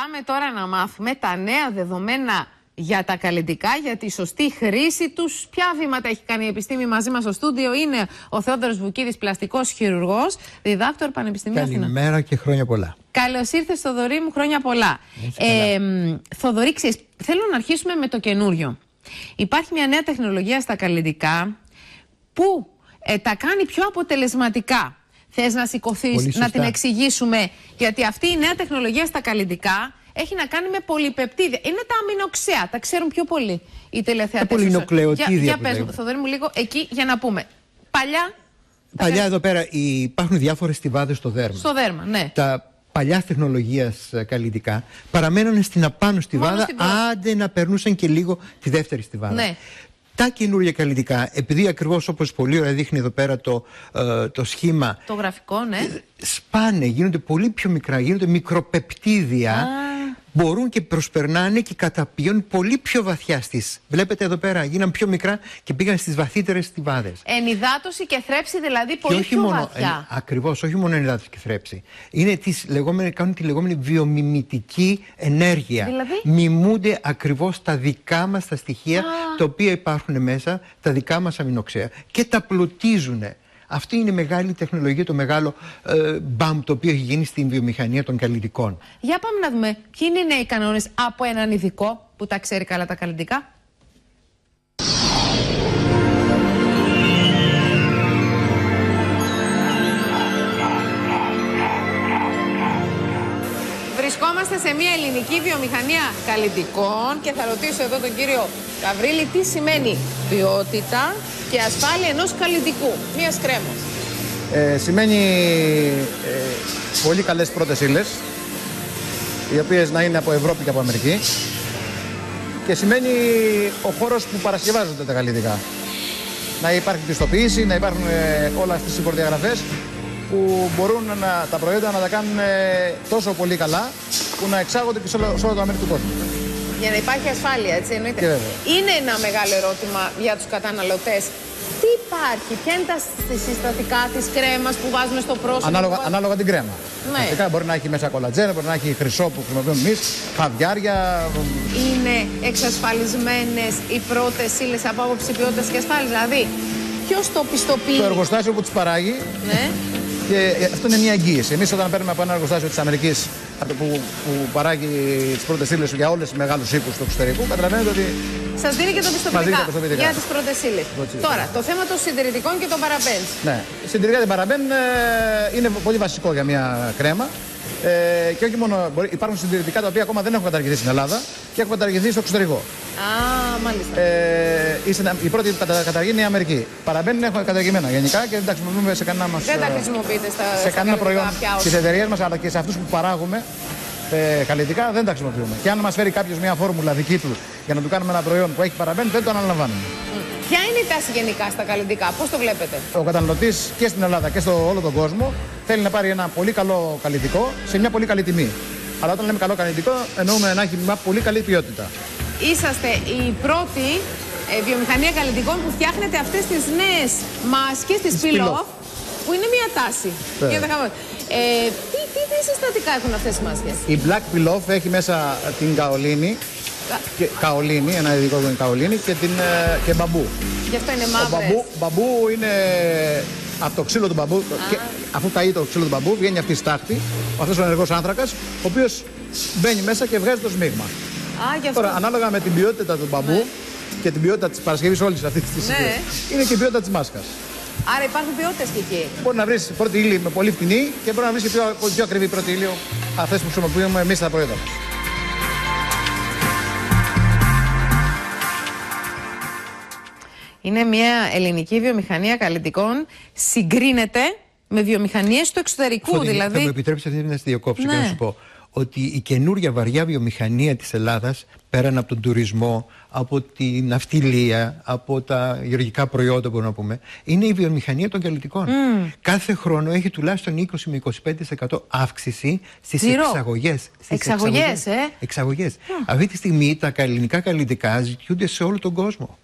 Πάμε τώρα να μάθουμε τα νέα δεδομένα για τα καλλυντικά, για τη σωστή χρήση τους. Ποια βήματα έχει κάνει η επιστήμη? Μαζί μας στο στούντιο είναι ο Θεόδωρος Βουκίδης, πλαστικός χειρουργός, διδάκτορ Πανεπιστημίου Αθηνών. Καλημέρα και χρόνια πολλά. Καλώς ήρθες, Θοδωρή μου, χρόνια πολλά. Θοδωρή, ξέρεις, θέλω να αρχίσουμε με το καινούριο. Υπάρχει μια νέα τεχνολογία στα καλλυντικά που τα κάνει πιο αποτελεσματικά. Θες να σηκωθείς, να την εξηγήσουμε? Γιατί αυτή η νέα τεχνολογία στα καλλυντικά έχει να κάνει με πολυπεπτίδια. Είναι τα αμινοξέα, τα ξέρουν πιο πολύ οι τηλεθεατές. Τα πολυνοκλεοτίδια. Για πες μου, Θοδωρή μου, λίγο εκεί για να πούμε. Παλιά εδώ πέρα υπάρχουν διάφορες στιβάδες στο δέρμα. Στο δέρμα, ναι. Τα παλιά τεχνολογίας καλλυντικά παραμένουν στην απάνω στιβάδα, άντε να περνούσαν και λίγο τη δεύτερη στιβάδα. Ναι. Τα καινούργια καλλυντικά, επειδή ακριβώς όπως πολύ ωραία δείχνει εδώ πέρα το σχήμα, το γραφικό, ναι, σπάνε, γίνονται πολύ πιο μικρά, γίνονται μικροπεπτίδια, μπορούν και προσπερνάνε και καταπιώνουν πολύ πιο βαθιά στις. Βλέπετε εδώ πέρα, γίναν πιο μικρά και πήγαν στις βαθύτερες στιβάδες. Ενυδάτωση και θρέψη δηλαδή πολύ πιο βαθιά. Ακριβώς, όχι μόνο ενυδάτωση και θρέψη. Είναι κάνουν τη λεγόμενη βιομιμητική ενέργεια. Δηλαδή? Μιμούνται ακριβώς τα δικά μας τα στοιχεία, τα οποία υπάρχουν μέσα, τα δικά μας αμινοξέα και τα πλουτίζουν. Αυτή είναι η μεγάλη τεχνολογία, το μεγάλο μπαμ το οποίο έχει γίνει στην βιομηχανία των καλλυντικών. Για πάμε να δούμε ποιοι είναι οι νέοι κανόνες από έναν ειδικό που τα ξέρει καλά τα καλλυντικά. Βρισκόμαστε σε μια ελληνική βιομηχανία καλλυντικών και θα ρωτήσω εδώ τον κύριο Καβρίλη τι σημαίνει ποιότητα και ασφάλεια ενός καλλυντικού, μιας κρέμας. Σημαίνει πολύ καλές πρώτες ύλες, οι οποίες να είναι από Ευρώπη και από Αμερική, και σημαίνει ο χώρος που παρασκευάζονται τα καλλυντικά. Να υπάρχει πιστοποίηση, να υπάρχουν όλα αυτές οι προδιαγραφές που μπορούν τα προϊόντα να τα κάνουν τόσο πολύ καλά που να εξάγονται και σε όλα τα μέρη του κόσμου. Για να υπάρχει ασφάλεια, έτσι εννοείται. Είναι ένα μεγάλο ερώτημα για τους καταναλωτές. Τι υπάρχει, ποια είναι τα συστατικά της κρέμας που βάζουμε στο πρόσωπο? Ανάλογα την κρέμα. Ναι. Μπορεί να έχει μέσα κολατζένα, μπορεί να έχει χρυσό που χρησιμοποιούμε εμείς, χαβιάρια. Είναι εξασφαλισμένες οι πρώτες ύλες από άποψη ποιότητας και ασφάλειας? Δηλαδή, ποιος το πιστοποιεί? Το εργοστάσιο που τις παράγει. Ναι. Και αυτό είναι μια εγγύηση. Εμείς όταν παίρνουμε από ένα εργοστάσιο της Αμερικής που παράγει τις πρώτες ύλες για όλες τις μεγάλους οίκους του εξωτερικού, καταλαβαίνετε ότι σας δίνει και το πιστοποιητικά για τις πρώτες ύλες. Τώρα, το θέμα των συντηρητικών και των παραμπέν. Ναι, συντηρητικά και παραμπέν είναι πολύ βασικό για μια κρέμα. Και όχι μόνο, υπάρχουν συντηρητικά τα οποία ακόμα δεν έχουν καταργηθεί στην Ελλάδα και έχουν καταργηθεί στο εξωτερικό. Μάλιστα. Η πρώτη καταργή είναι η Αμερική. Παραμπέν έχουν καταργημένα γενικά και δεν τα χρησιμοποιούμε σε κανένα μας. Δεν τα χρησιμοποιείτε σε κανένα προϊόν της εταιρείας μας, αλλά και σε αυτούς που παράγουμε καλλυντικά δεν τα χρησιμοποιούμε. Και αν μας φέρει κάποιος μια φόρμουλα δική του για να του κάνουμε ένα προϊόν που έχει παραμπέν, δεν το αναλαμβάνουμε. Ποια είναι η τάση γενικά στα καλλυντικά, πώς το βλέπετε? Ο καταναλωτής και στην Ελλάδα και στο όλο τον κόσμο θέλει να πάρει ένα πολύ καλό καλλυντικό σε μια πολύ καλή τιμή. Αλλά όταν λέμε καλό καλλυντικό, εννοούμε να έχει μια πολύ καλή ποιότητα. Είσαστε η πρώτη βιομηχανία καλλυντικών που φτιάχνετε αυτές τις νέες μάσκες, τις peel-off, που είναι μια τάση. Τι συστατικά έχουν αυτές οι μάσκες? Η Black peel-off έχει μέσα την καολίνη. Καολίνη, ένα ειδικό είναι καολίνη και μπαμπού. Γι' αυτό είναι μαύρες. Ο μπαμπού είναι από το ξύλο του μπαμπού. Και αφού καεί το ξύλο του μπαμπού, βγαίνει αυτή η στάχτη, αυτός ο ενεργός άνθρακας, ο οποίος μπαίνει μέσα και βγάζει το σμίγμα. Τώρα, ανάλογα με την ποιότητα του μπαμπού και την ποιότητα της παρασκευής όλης αυτής της είναι και η ποιότητα της μάσκας. Άρα υπάρχουν ποιότητες και εκεί. Μπορεί να βρεις πρώτη ύλη με πολύ φτηνή και μπορεί να βρεις και πιο ακριβή πρώτη ύλη, αυτές που χρησιμοποιούμε εμείς στα προϊόντα μας. Είναι μια ελληνική βιομηχανία καλλυντικών, συγκρίνεται με βιομηχανίες του εξωτερικού. Δηλαδή... Θα μου επιτρέψεις να σε διακόψω και να σου πω ότι η καινούρια βαριά βιομηχανία της Ελλάδας, πέραν από τον τουρισμό, από την ναυτιλία, από τα γεωργικά προϊόντα, μπορούμε να πούμε, είναι η βιομηχανία των καλλυντικών. Κάθε χρόνο έχει τουλάχιστον 20 με 25% αύξηση στις εξαγωγές. Εξαγωγές. Αυτή τη στιγμή τα ελληνικά καλλυντικά ζητιούνται σε όλο τον κόσμο.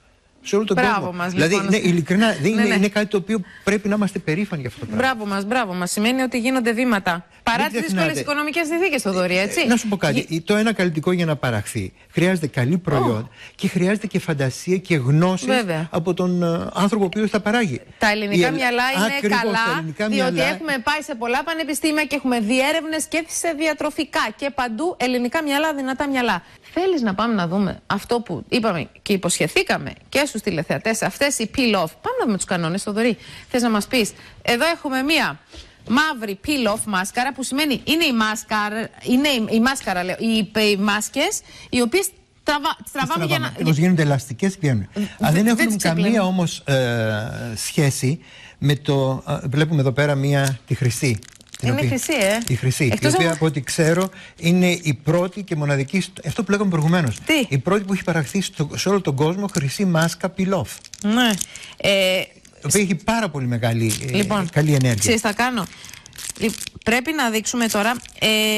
Σε όλο τον κόσμο. Μας, δηλαδή, λοιπόν, ναι, ειλικρινά, είναι κάτι το οποίο πρέπει να είμαστε περήφανοι για αυτό το πράγμα. Μπράβο μας. Σημαίνει ότι γίνονται βήματα. Παρά τις δύσκολες οικονομικές συνθήκες, Θοδωρή, έτσι. Να σου πω κάτι. Το ένα καλλιτικό για να παραχθεί χρειάζεται καλή προϊόντα και χρειάζεται και φαντασία και γνώση από τον άνθρωπο ο οποίος τα παράγει. Τα ελληνικά μυαλά είναι καλά, διότι έχουμε πάει σε πολλά πανεπιστήμια και έχουμε δει έρευνες και σε διατροφικά και παντού ελληνικά μυαλά, δυνατά μυαλά. Θέλεις να πάμε να δούμε αυτό που είπαμε και υποσχεθήκαμε και στους τηλεθεατές, αυτές οι peel-off? Πάμε να δούμε τους κανόνες, Θοδωρή. Θες να μας πεις? Εδώ έχουμε μία μαύρη peel-off μάσκαρα, που σημαίνει είναι η μάσκαρα, λέω, οι μάσκες, οι οποίες τραβάμε για να... γίνονται ελαστικές, βγαίνουν. Αν δεν έχουν καμία όμως σχέση με το... Βλέπουμε εδώ πέρα τη χρυσή. Είναι χρυσή, Η χρυσή, η οποία από ό,τι ξέρω είναι η πρώτη και μοναδική, αυτό που λέγαμε προηγουμένως, η πρώτη που έχει παραχθεί σε όλο τον κόσμο χρυσή μάσκα peel-off. Ναι. Το οποίο έχει πάρα πολύ μεγάλη καλή ενέργεια. Ξέρεις, θα κάνω. Πρέπει να δείξουμε τώρα...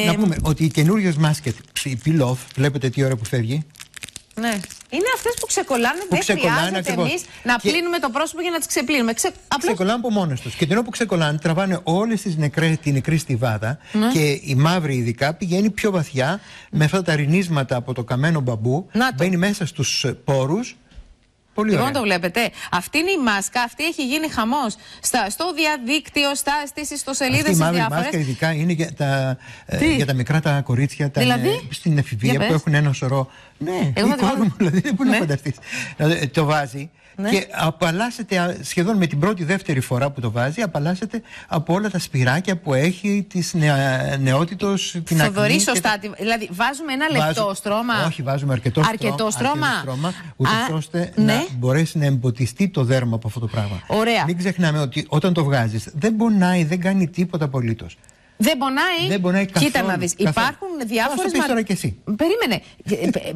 Να πούμε ότι οι καινούριες μάσκες, η peel-off, βλέπετε τι ώρα που φεύγει. Ναι. Είναι αυτές που ξεκολλάνε, δεν χρειάζεται εμείς να πλύνουμε το πρόσωπο για να τις ξεπλύνουμε. Ξεκολλάνε από μόνες τους. Και την ώρα που ξεκολλάνε, τραβάνε όλες τη νεκρή στιβάδα και η μαύρη ειδικά πηγαίνει πιο βαθιά με αυτά τα ρινίσματα από το καμένο μπαμπού. Μπαίνει μέσα στους πόρους. Πολύ λοιπόν, το βλέπετε. Αυτή είναι η μάσκα, αυτή έχει γίνει χαμός στο διαδίκτυο, στις ιστοσελίδες. Αυτή η μαύρη μάσκα ειδικά είναι για τα μικρά τα κορίτσια, στην εφηβεία που έχουν ένα σωρό. Ναι, δηλαδή δεν μπορεί να φανταστείς. Το βάζει. Ναι. Και απαλλάσσεται σχεδόν με την πρώτη-δεύτερη φορά που το βάζει, απαλλάσσεται από όλα τα σπυράκια που έχει της νεότητος, την ακνή. Θοδωρή, σωστά. Δηλαδή, βάζουμε ένα λεπτό στρώμα. Όχι, βάζουμε αρκετό στρώμα. Ούτως ώστε να μπορέσει να εμποτιστεί το δέρμα από αυτό το πράγμα. Ωραία. Μην ξεχνάμε ότι όταν το βγάζεις, δεν πονάει, δεν κάνει τίποτα απολύτως. Δεν πονάει καθόλου. Κοίτα να δεις. Υπάρχουν διάφορες. Τώρα και εσύ. Περίμενε.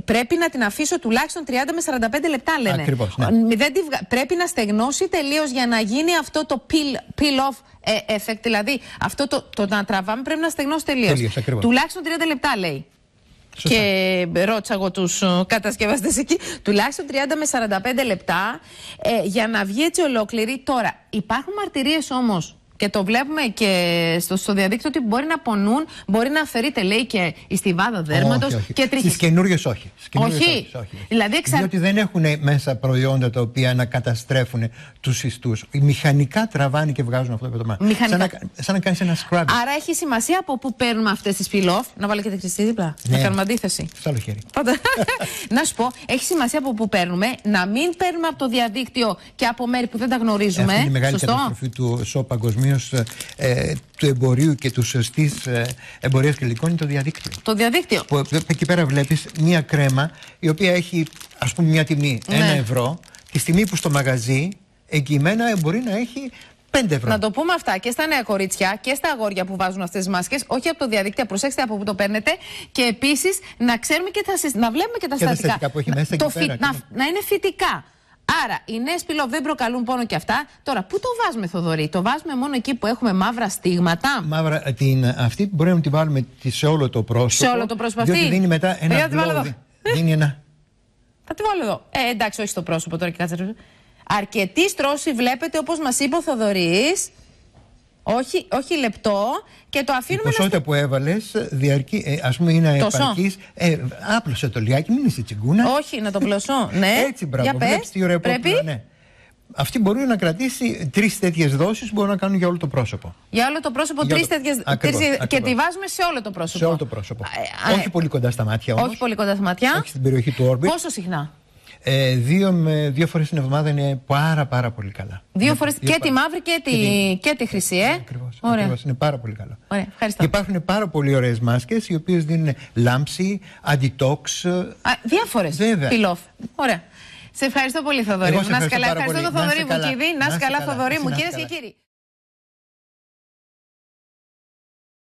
Πρέπει να την αφήσω τουλάχιστον 30 με 45 λεπτά, λένε. Ακριβώς, ναι. Πρέπει να στεγνώσει τελείως για να γίνει αυτό το peel-off effect. Δηλαδή, αυτό το να τραβάμε πρέπει να στεγνώσει τελείως. Τουλάχιστον 30 λεπτά, λέει. Σωστά. Και ρώτησα εγώ τους κατασκευαστές εκεί. Τουλάχιστον 30 με 45 λεπτά για να βγει έτσι ολόκληρη. Τώρα, υπάρχουν μαρτυρίες όμως. Και το βλέπουμε και στο διαδίκτυο ότι μπορεί να πονούν, μπορεί να αφαιρείται, λέει, και η στιβάδα δέρματος. Όχι. Και στις καινούριες όχι. Όχι. Δηλαδή, διότι δεν έχουν μέσα προϊόντα τα οποία να καταστρέφουν τους ιστούς. Μηχανικά τραβάνε και βγάζουν αυτό το πράγμα. Σαν να κάνεις ένα scrub. Άρα έχει σημασία από πού παίρνουμε αυτές τις peel-off. Να βάλω και τη χρυσή δίπλα. Ναι. Να κάνουμε αντίθεση. Στο άλλο χέρι. Να σου πω, έχει σημασία από πού παίρνουμε. Να μην παίρνουμε από το διαδίκτυο και από μέρη που δεν τα γνωρίζουμε. Αυτή είναι η μεγάλη καταστροφή του ΣΟΠ παγκοσμίως. Του εμπορίου και του σωστής εμπορίας υλικών είναι το διαδίκτυο. Το διαδίκτυο. Που εκεί πέρα βλέπεις μία κρέμα η οποία έχει, ας πούμε, μια τιμή 1 ευρώ. Τη στιγμή που στο μαγαζί εγγυημένα μπορεί να έχει 5 ευρώ. Να το πούμε αυτά και στα νέα κορίτσια και στα αγόρια που βάζουν αυτές τις μάσκες, όχι από το διαδίκτυο, προσέξτε από πού το παίρνετε. Και επίσης να ξέρουμε και να βλέπουμε και τα συστατικά που έχει μέσα εκεί πέρα. Να είναι φυτικά. Άρα, οι νέες peel-off δεν προκαλούν πόνο και αυτά. Τώρα, πού το βάζουμε, Θοδωρή? Το βάζουμε μόνο εκεί που έχουμε μαύρα στίγματα. Μαύρα, αυτή μπορούμε να τη βάλουμε σε όλο το πρόσωπο. Σε όλο το πρόσωπο αυτή. Διότι δίνει μετά ένα glow. Δίνει ένα. Θα τη βάλω εδώ. Εντάξει, όχι στο πρόσωπο τώρα και κάτσε. Αρκετή στρώση βλέπετε, όπως μας είπε ο Θοδωρής. Όχι λεπτό, και το αφήνουμε. Η ποσότητα που έβαλες διαρκεί, ας πούμε, είναι επαρκής. Άπλωσε το λιάκι, μην είσαι τσιγκούνα. Όχι, να το πλωσώ. Ναι. Έτσι, μπράβο. Βλέπεις τι ωραία πρέπει. Ναι. Αυτή μπορεί να κρατήσει 3 τέτοιες δόσεις, μπορούν να κάνουν για όλο το πρόσωπο. Για όλο το πρόσωπο 3 τέτοιες. Και τη βάζουμε σε όλο το πρόσωπο. Σε όλο το πρόσωπο. Όχι πολύ κοντά στα μάτια όμως. Όχι πολύ κοντά στα μάτια. Όχι στην περιοχή του orbit. Πόσο συχνά? 2 φορές την εβδομάδα είναι πάρα πολύ καλά. 2 φορές και τη μαύρη και τη χρυσή, Ακριβώς, είναι πάρα πολύ καλό. Ωραία, ευχαριστώ. Και υπάρχουν πάρα πολύ ωραίες μάσκες οι οποίες δίνουν λάμψη, αντιτόξ. Διάφορες peel-off. Ωραία. Σε ευχαριστώ πολύ, Θοδωρή. Να είσαι καλά. Ευχαριστώ τον Θοδωρή Βουκίδη. Να είσαι καλά, Θοδωρή μου, κυρίες και κύριοι.